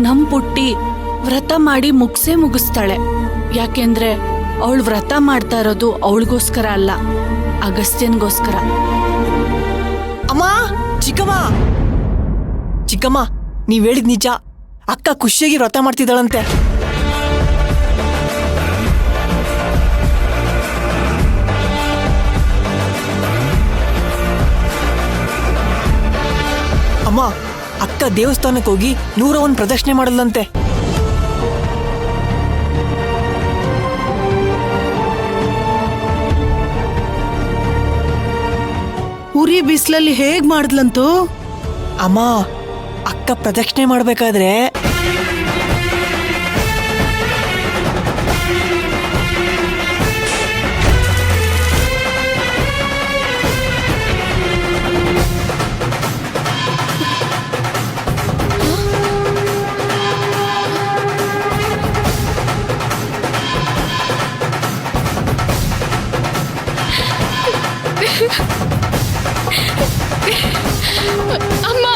ನಮ್ ಪುಟ್ಟಿ ವ್ರತ ಮಾಡಿ ಮುಗಿಸ್ತಾಳೆ. ಯಾಕೆಂದ್ರೆ ಅವಳು ವ್ರತ ಮಾಡ್ತಾ ಇರೋದು ಅವಳಿಗೋಸ್ಕರ ಅಲ್ಲ, ಅಗಸ್ತ್ಯನ್ಗೋಸ್ಕರ. ಅಮ್ಮ, ಚಿಕ್ಕಮ್ಮ ಚಿಕ್ಕಮ್ಮ, ನೀವ್ ಹೇಳಿದ್ ನಿಜ. ಅಕ್ಕ ಖುಷಿಯಾಗಿ ವ್ರತ ಮಾಡ್ತಿದ್ದಾಳಂತೆ. ಅಮ್ಮ, ಅಕ್ಕ ದೇವಸ್ಥಾನಕ್ಕೆ ಹೋಗಿ 101 ಪ್ರದಕ್ಷಿಣೆ ಮಾಡಲಂತೆ. ಉರಿ ಬಿಸಿಲಲ್ಲಿ ಹೇಗ್ ಮಾಡಿದ್ಲಂತೂ? ಅಮ್ಮ, ಅಕ್ಕ ಪ್ರದಕ್ಷಿಣೆ ಮಾಡ್ಬೇಕಾದ್ರೆ ಅಮ್ಮ,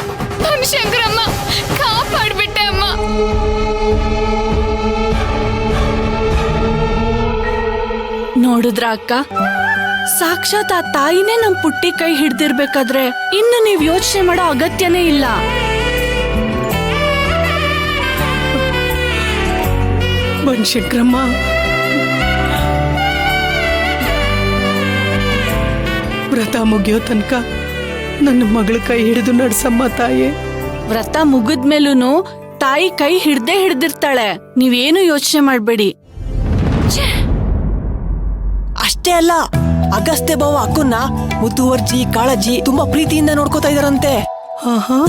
ಶಂಕರಮ್ಮ ಕಾಪಾಡ್ಬಿಟ್ಟೆ ಅಮ್ಮ. ನೋಡಿದ್ರ ಅಕ್ಕ, ಸಾಕ್ಷಾತ್ ಆ ತಾಯಿನೇ ನಮ್ ಪುಟ್ಟಿ ಕೈ ಹಿಡ್ದಿರ್ಬೇಕಾದ್ರೆ ಇನ್ನು ನೀವ್ ಯೋಚನೆ ಮಾಡೋ ಅಗತ್ಯನೇ ಇಲ್ಲ. ಬನಶಂಕರಮ್ಮ, ವ್ರತ ಮುಗಿಯೋ ತನಕ ನನ್ನ ಮಗಳ ಕೈ ಹಿಡಿದು ನಡ್ಸಮ್ಮ ತಾಯೇ. ವ್ರತ ಮುಗಿದ್ಮೇಲೂನು ತಾಯಿ ಕೈ ಹಿಡ್ದಿರ್ತಾಳೆ, ನೀವೇನು ಯೋಚನೆ ಮಾಡ್ಬೇಡಿ. ಅಷ್ಟೇ ಅಲ್ಲ, ಅಗಸ್ತ್ಯ ಬಾವ ಅಕ್ಕನ್ನ ಮುತುವರ್ಜಿ ಕಾಳಜಿ ತುಂಬಾ ಪ್ರೀತಿಯಿಂದ ನೋಡ್ಕೋತಾ ಇದಾರಂತೆ. ಆಹಾ,